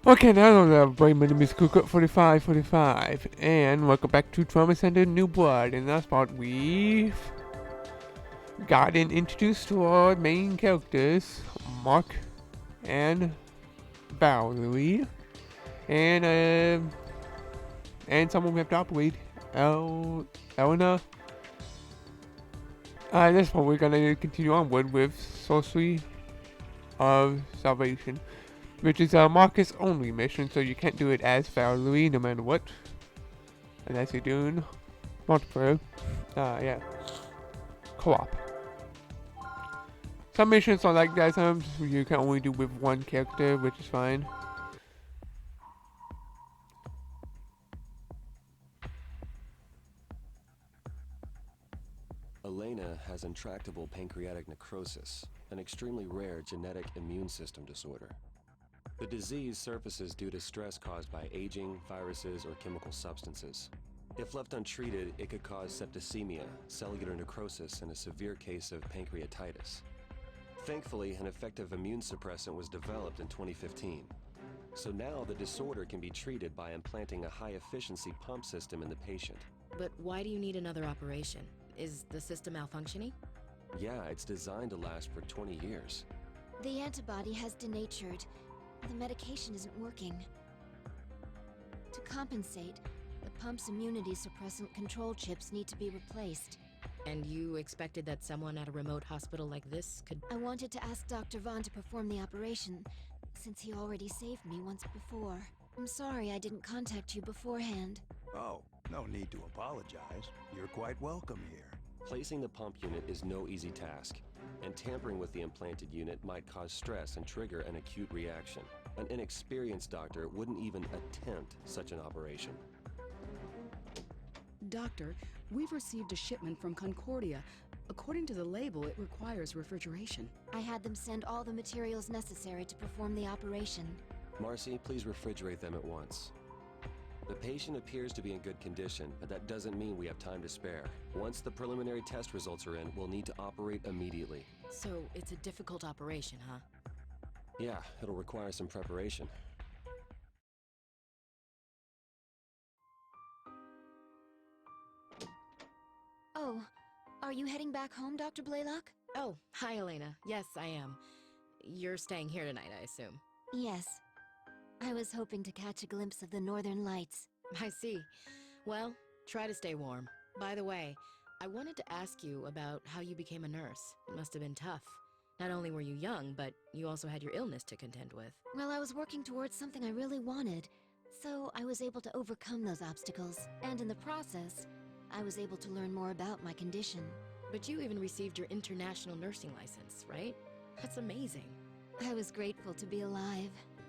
Okay, now my name is Cookut4545, and welcome back to Trauma Center New Blood. In last part, we've gotten introduced to our main characters, Mark and Valerie, and someone we have to operate, Elena. At this point, we're gonna continue onward with Sorcery of Salvation, which is a Marcus only mission, so you can't do it as Valerie no matter what, unless you're doing multiplayer. Yeah, co-op. Some missions are like that, sometimes you can only do with one character, which is fine. Elena has intractable pancreatic necrosis, an extremely rare genetic immune system disorder. The disease surfaces due to stress caused by aging, viruses, or chemical substances. If left untreated, it could cause septicemia, cellular necrosis, and a severe case of pancreatitis. Thankfully, an effective immune suppressant was developed in 2015. So now the disorder can be treated by implanting a high-efficiency pump system in the patient. But why do you need another operation? Is the system malfunctioning? Yeah, it's designed to last for 20 years. The antibody has denatured. The medication isn't working. To compensate, the pump's immunity suppressant control chips need to be replaced. And you expected that someone at a remote hospital like this could... I wanted to ask Dr. Vaughn to perform the operation, since he already saved me once before. I'm sorry I didn't contact you beforehand. Oh, no need to apologize. You're quite welcome here. Placing the pump unit is no easy task, and tampering with the implanted unit might cause stress and trigger an acute reaction. An inexperienced doctor wouldn't even attempt such an operation. Doctor, we've received a shipment from Concordia. According to the label, it requires refrigeration. I had them send all the materials necessary to perform the operation. Marcy, please refrigerate them at once. The patient appears to be in good condition, but that doesn't mean we have time to spare. Once the preliminary test results are in, we'll need to operate immediately. So it's a difficult operation, huh? Yeah, it'll require some preparation. Oh, are you heading back home, Dr. Blaylock? Oh, hi Elena. Yes, I am. You're staying here tonight, I assume. Yes. I was hoping to catch a glimpse of the northern lights. I see. Well, try to stay warm. By the way, I wanted to ask you about how you became a nurse. It must have been tough. Not only were you young, but you also had your illness to contend with. Well, I was working towards something I really wanted, so I was able to overcome those obstacles. And in the process, I was able to learn more about my condition. But you even received your international nursing license, right? That's amazing. I was grateful to be alive.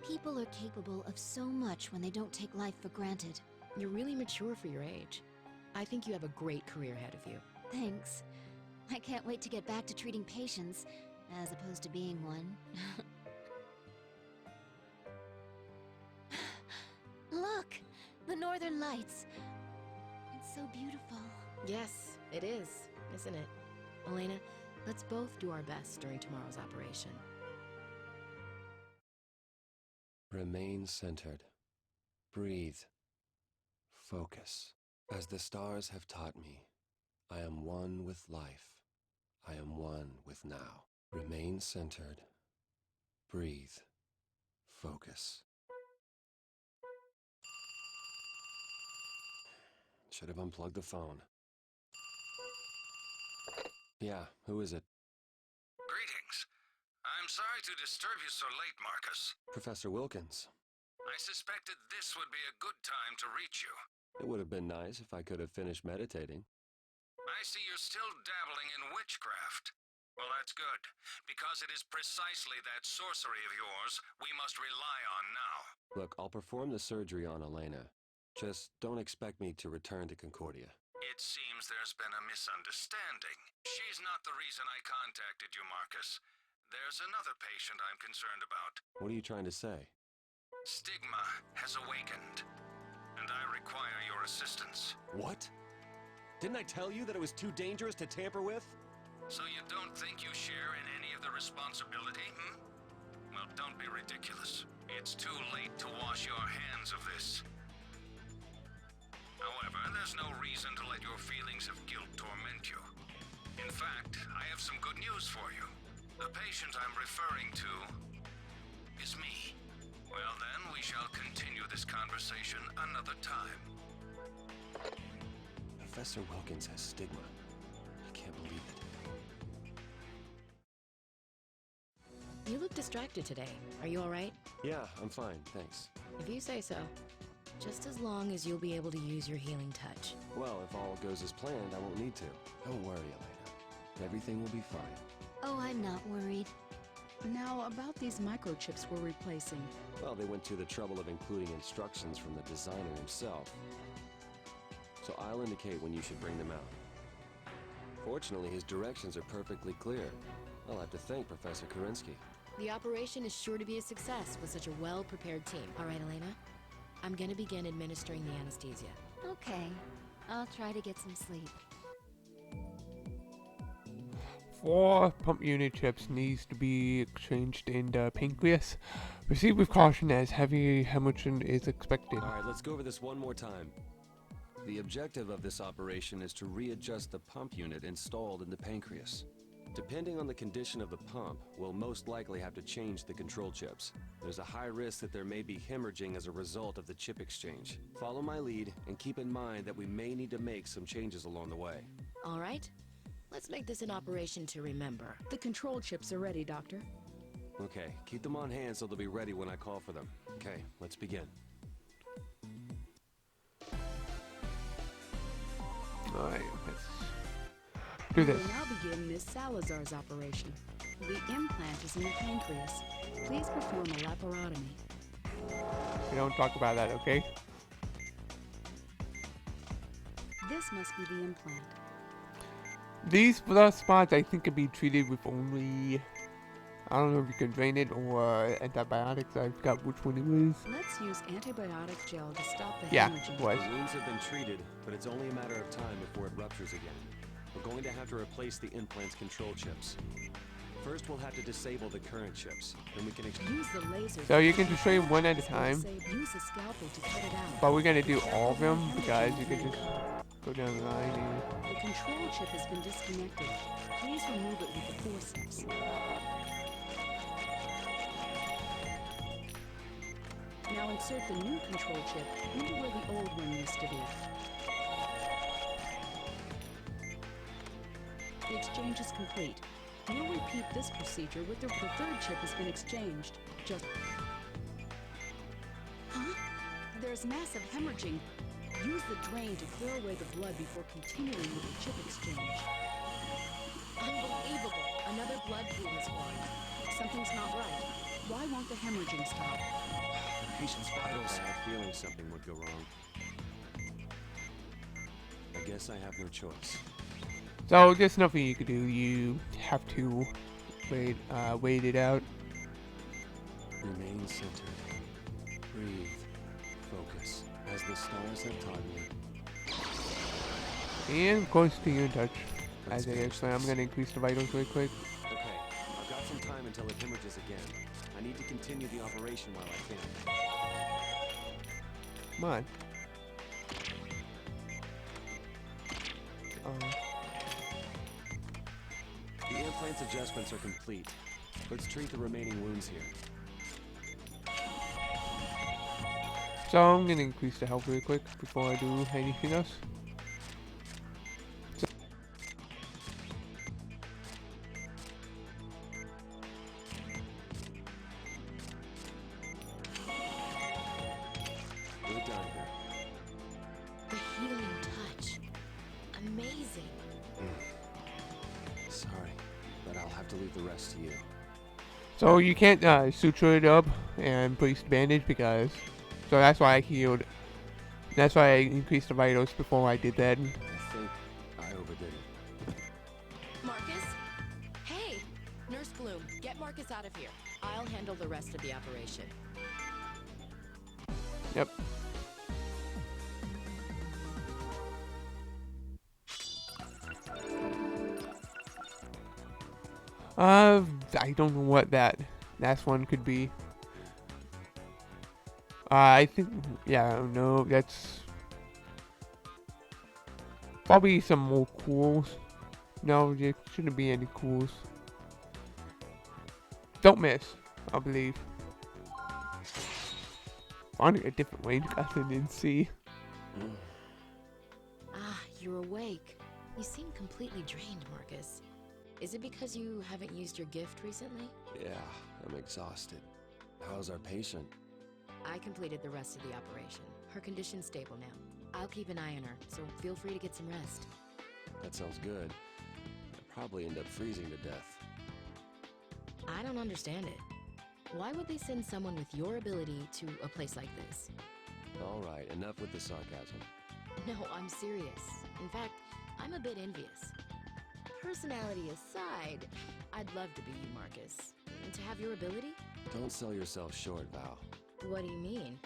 People are capable of so much when they don't take life for granted. You're really mature for your age. I think you have a great career ahead of you. Thanks. I can't wait to get back to treating patients, as opposed to being one. Look! The northern lights. It's so beautiful. Yes, it is, isn't it? Elena, let's both do our best during tomorrow's operation. Remain centered. Breathe. Focus. As the stars have taught me, I am one with life. I am one with now. Remain centered. Breathe. Focus. Should have unplugged the phone. Yeah, who is it? Greetings. I'm sorry to disturb you so late, Marcus. Professor Wilkins. I suspected this would be a good time to reach you. It would have been nice if I could have finished meditating. I see you're still dabbling in witchcraft. Well, that's good, because it is precisely that sorcery of yours we must rely on now. Look, I'll perform the surgery on Elena. Just don't expect me to return to Concordia. It seems there's been a misunderstanding. She's not the reason I contacted you, Marcus. There's another patient I'm concerned about. What are you trying to say? Stigma has awakened, and I require your assistance. What? Didn't I tell you that it was too dangerous to tamper with? So you don't think you share in any of the responsibility, hmm? Well, don't be ridiculous. It's too late to wash your hands of this. However, there's no reason to let your feelings of guilt torment you. In fact, I have some good news for you. The patient I'm referring to is me. Well then, we shall continue this conversation another time. Professor Wilkins has stigma. I can't believe it. You look distracted today. Are you alright? Yeah, I'm fine, thanks. If you say so. Just as long as you'll be able to use your healing touch. Well, if all goes as planned, I won't need to. Don't worry, Elena. Everything will be fine. Oh, I'm not worried. Now, about these microchips we're replacing. Well, they went to the trouble of including instructions from the designer himself. So I'll indicate when you should bring them out. Fortunately, his directions are perfectly clear. I'll have to thank Professor Kerensky. The operation is sure to be a success with such a well-prepared team. Alright, Elena? I'm gonna begin administering the anesthesia. Okay. I'll try to get some sleep. 4 pump unit chips needs to be exchanged in the pancreas. Proceed with caution as heavy hemorrhage is expected. Alright, let's go over this one more time. The objective of this operation is to readjust the pump unit installed in the pancreas. Depending on the condition of the pump, we'll most likely have to change the control chips. There's a high risk that there may be hemorrhaging as a result of the chip exchange. Follow my lead and keep in mind that we may need to make some changes along the way. Alright? Let's make this an operation to remember. The control chips are ready, Doctor. Okay, keep them on hand so they'll be ready when I call for them. Okay, let's begin. Alright, let's do this. We will now begin Miss Salazar's operation. The implant is in the pancreas. Please perform a laparotomy. We don't talk about that, okay? This must be the implant. These blood spots I think can be treated with only, I don't know if you can drain it or antibiotics. I forgot which one it was. Let's use antibiotic gel to stop the Yeah, hemorrhaging. it was. The wounds have been treated, but it's only a matter of time before it ruptures again. We're going to have to replace the implant's control chips. First, we'll have to disable the current chips. Then we can Use the laser. So you can just show them one at a time, Use a scalpel to cut it out. but we're gonna do all of them because you can just go down the line and The control chip has been disconnected. Please remove it with the forceps. Now insert the new control chip into where the old one used to be. The exchange is complete. We'll repeat this procedure with the third chip has been exchanged. Just... Huh? There's massive hemorrhaging. Use the drain to clear away the blood before continuing with the chip exchange. Unbelievable! Another blood pool is formed. Something's not right. Why won't the hemorrhaging stop? The patient's vitals. I had a feeling something would go wrong. I guess I have no choice. so there's nothing you can do. You have to wait it out. Remain centered. Breathe. Focus. As the stars have taught me. And close to you in touch. Let's As it finish is, so I'm this. gonna increase the vitals really quick. Okay, I've got some time until it hemorrhages again. I need to continue the operation while I can. Come on. The implant's adjustments are complete. Let's treat the remaining wounds here. So I'm gonna increase the health really quick before I do anything else. We're done here. The healing touch. Amazing. Sorry, but I'll have to leave the rest to you. So you can't suture it up and place the bandage because, so that's why I healed. That's why I increased the vitals before I did that. I think I overdid it. Marcus? Hey! Nurse Bloom, get Marcus out of here. I'll handle the rest of the operation. Yep. I don't know what that last one could be. I think, yeah, no, that's probably some more cools. No, there shouldn't be any cools. Don't miss, I believe. Finding a different range I didn't see. Ah, you're awake. You seem completely drained, Marcus. Is it because you haven't used your gift recently? Yeah, I'm exhausted. How's our patient? I completed the rest of the operation. Her condition's stable now. I'll keep an eye on her, so feel free to get some rest. That sounds good. I'd probably end up freezing to death. I don't understand it. Why would they send someone with your ability to a place like this? All right, enough with the sarcasm. No, I'm serious. In fact, I'm a bit envious. Personality aside, I'd love to be you, Marcus. And to have your ability? Don't sell yourself short, Val. What do you mean?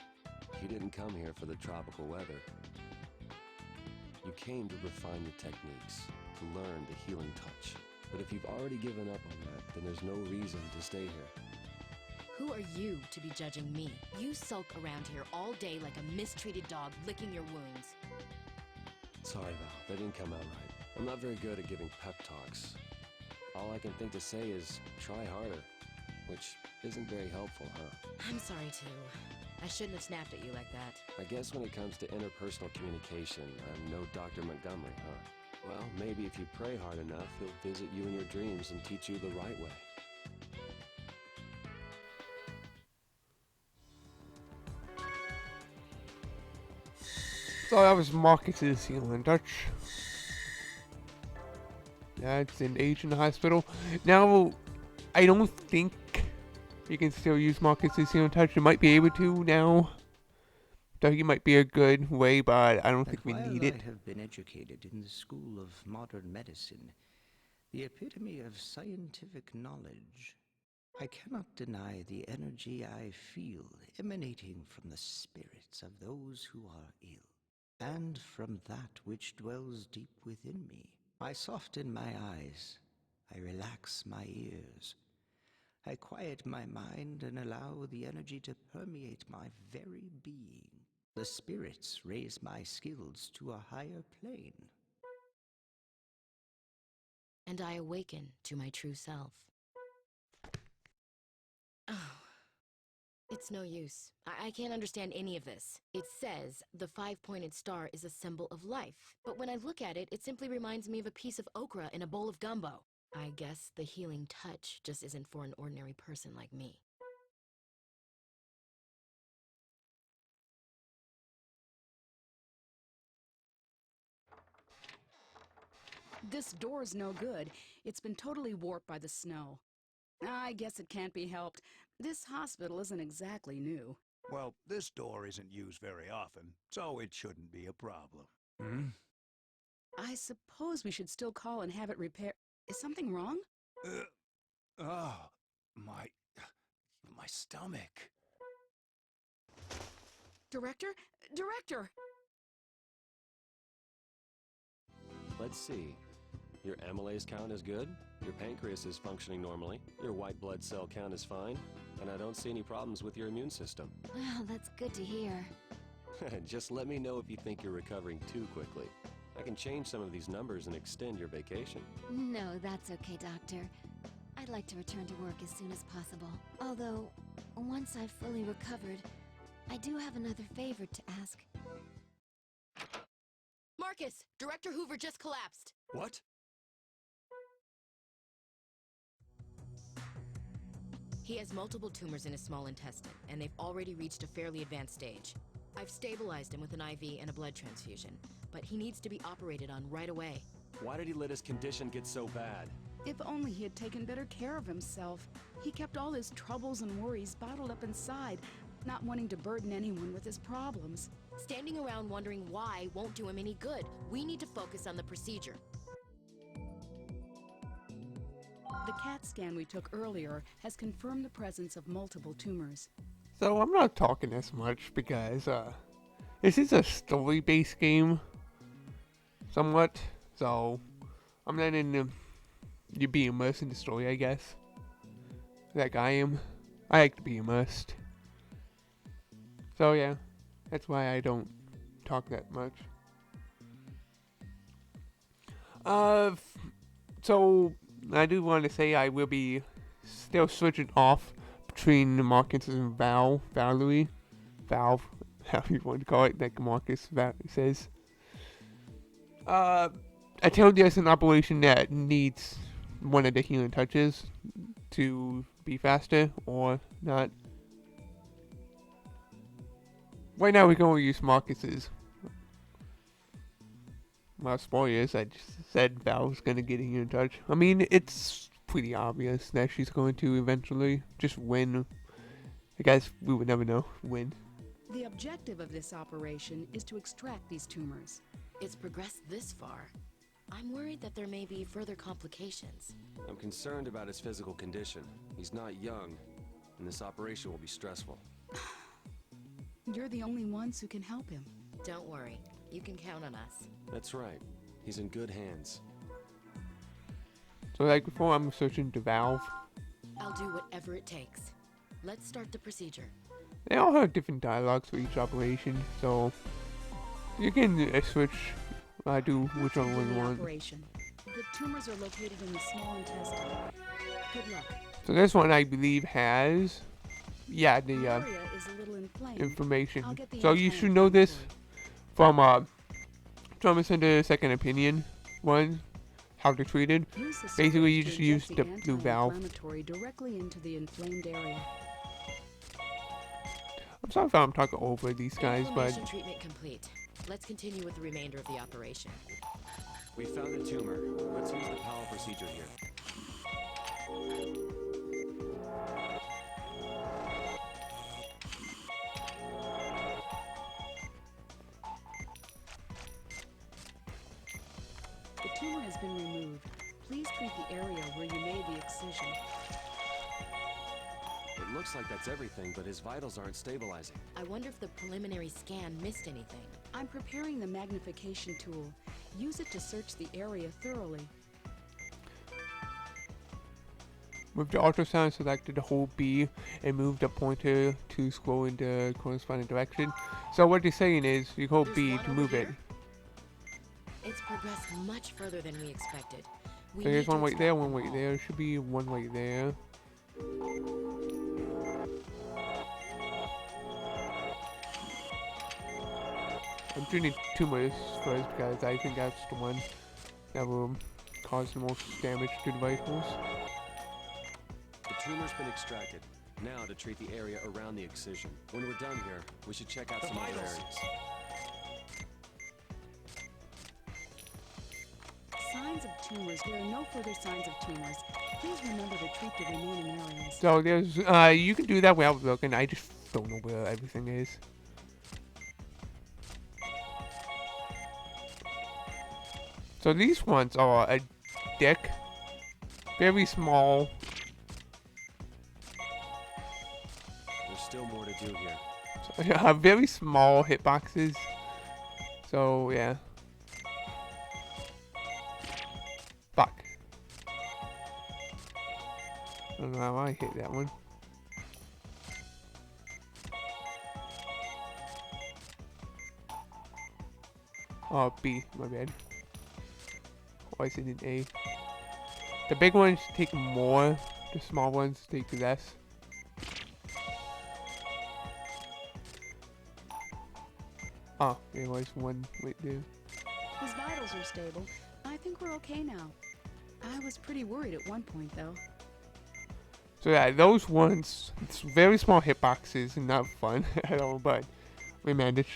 You didn't come here for the tropical weather. You came to refine your techniques, to learn the healing touch. But if you've already given up on that, then there's no reason to stay here. Who are you to be judging me? You sulk around here all day like a mistreated dog licking your wounds. Sorry, Val, that didn't come out right. I'm not very good at giving pep talks. All I can think to say is try harder, which isn't very helpful, huh? I'm sorry, too. I shouldn't have snapped at you like that. I guess when it comes to interpersonal communication, I'm no Dr. Montgomery, huh? Well, maybe if you pray hard enough, he'll visit you in your dreams and teach you the right way. So that was Marcus's Healing Touch. That's an Asian hospital. Now, I don't think you can still use Marcus's Healing Touch. You might be able to now. So he might be a good way, but I don't think we need it. I have been educated in the school of modern medicine, the epitome of scientific knowledge, I cannot deny the energy I feel emanating from the spirits of those who are ill, and from that which dwells deep within me. I soften my eyes, I relax my ears, I quiet my mind and allow the energy to permeate my very being. The spirits raise my skills to a higher plane. And I awaken to my true self. Oh, it's no use. I can't understand any of this. It says the 5-pointed star is a symbol of life, but when I look at it, it simply reminds me of a piece of okra in a bowl of gumbo. I guess the healing touch just isn't for an ordinary person like me. This door's no good. It's been totally warped by the snow. I guess it can't be helped. This hospital isn't exactly new. Well, this door isn't used very often, so it shouldn't be a problem. I suppose we should still call and have it repaired. Is something wrong? Oh, my stomach. Director? Director! Let's see. Your amylase count is good, your pancreas is functioning normally, your white blood cell count is fine, and I don't see any problems with your immune system. Well, that's good to hear. Just let me know if you think you're recovering too quickly. I can change some of these numbers and extend your vacation. No, that's okay, Doctor. I'd like to return to work as soon as possible. Although, once I've fully recovered, I do have another favor to ask. Marcus! Director Hoover just collapsed! What? He has multiple tumors in his small intestine, and they've already reached a fairly advanced stage. I've stabilized him with an IV and a blood transfusion, but he needs to be operated on right away. Why did he let his condition get so bad? If only he had taken better care of himself. He kept all his troubles and worries bottled up inside, not wanting to burden anyone with his problems. Standing around wondering why won't do him any good. We need to focus on the procedure. The CAT scan we took earlier has confirmed the presence of multiple tumors. So I'm not talking as much because this is a story-based game, somewhat. So I'm not into you being immersed in the story, I guess. Like I am. I like to be immersed. So yeah, that's why I don't talk that much. So I do want to say I will be still switching off between Marcus and Valve, how you want to call it, like Marcus says. Until there's an operation that needs one of the healing touches to be faster or not. Right now we're going to use Marcus's. Well, spoilers, I just said Val's gonna get a healing touch. I mean, it's pretty obvious that she's going to eventually just win. I guess we would never know. Win. The objective of this operation is to extract these tumors. It's progressed this far. I'm worried that there may be further complications. I'm concerned about his physical condition. He's not young, and this operation will be stressful. You're the only ones who can help him. Don't worry. You can count on us. That's right. He's in good hands. So like before, I'm searching the valve. I'll do whatever it takes. Let's start the procedure. They all have different dialogues for each operation, so you can switch. Do whichever one you want. Operation. The tumors are located in the small intestine. Good luck. So this one, I believe, has the area is a little inflamed. information. I'll get the So you implant should know this for from Trauma Center Second Opinion one, how they're treated. Use the Basically, you syringe just to use inject the blue valve. anti-inflammatory directly into the inflamed area. I'm sorry if I'm talking over these guys, but Inflammation treatment complete. Let's continue with the remainder of the operation. We found a tumor. Let's use the Powell procedure here. The tumor has been removed. Please treat the area where you made the excision. It looks like that's everything, but his vitals aren't stabilizing. I wonder if the preliminary scan missed anything. I'm preparing the magnification tool. Use it to search the area thoroughly. with the ultrasound, selected the whole B and move the pointer to scroll in the corresponding direction. So what they're saying is you hold B to move it. It's progressed much further than we expected. So here's one right there, one right there. Should be one right there. I'm treating tumors first because I think that's the one that will cause the most damage to the vitals. The tumor's been extracted. Now to treat the area around the excision. When we're done here, we should check out some other areas. Signs of tumors. There are no further signs of tumors. Please remember to treat the remaining areas. So there's, you can do that without looking. I just don't know where everything is. So these ones are a dick, very small. There's still more to do here. So, very small hitboxes. So yeah. Fuck. I don't know how I hit that one. Oh, B, my bad. Why is it an A? The big ones take more, the small ones take less. Oh, there was one right there. His vitals are stable. I think we're okay now. I was pretty worried at one point, though. So yeah, those ones, it's very small hitboxes and not fun at all, but we managed.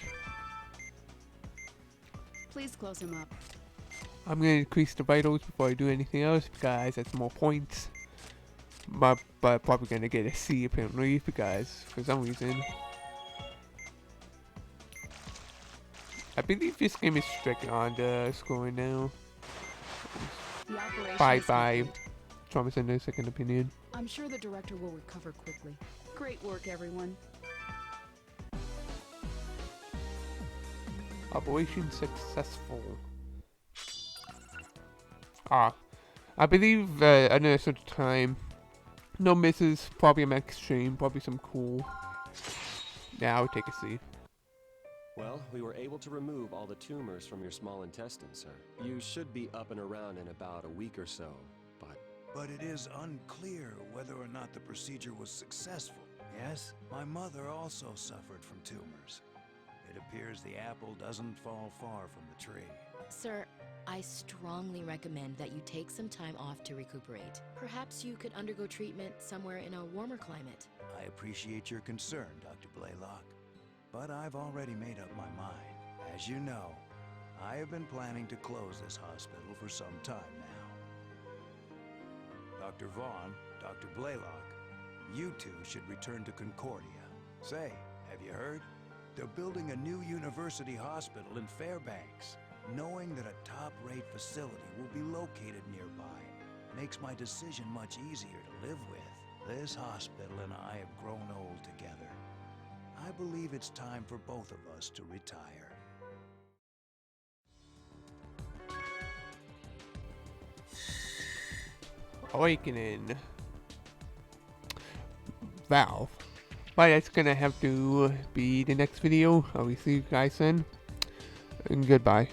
Please close him up. I'm gonna increase the vitals before I do anything else because that's more points. But probably gonna get a C apparently because for some reason. I believe this game is strict on the scoring now. The operation Bye is bye. complete. Trauma Center Second Opinion. I'm sure the director will recover quickly. Great work, everyone. Operation successful. I believe another sort of time. No misses, probably a max stream, probably some cool Now take a seat. Well, we were able to remove all the tumors from your small intestine, sir. You should be up and around in about a week or so, But it is unclear whether or not the procedure was successful. Yes, my mother also suffered from tumors. It appears the apple doesn't fall far from the tree. Sir, I strongly recommend that you take some time off to recuperate. Perhaps you could undergo treatment somewhere in a warmer climate. I appreciate your concern, Dr. Blaylock, but I've already made up my mind. As you know, I have been planning to close this hospital for some time now. Dr. Vaughn, Dr. Blaylock, you two should return to Concordia. Say, have you heard? They're building a new university hospital in Fairbanks. Knowing that a top-rate facility will be located nearby makes my decision much easier to live with. This hospital and I have grown old together. I believe it's time for both of us to retire. Awakening. Valve. But that's gonna have to be the next video. I will see you guys then. And goodbye.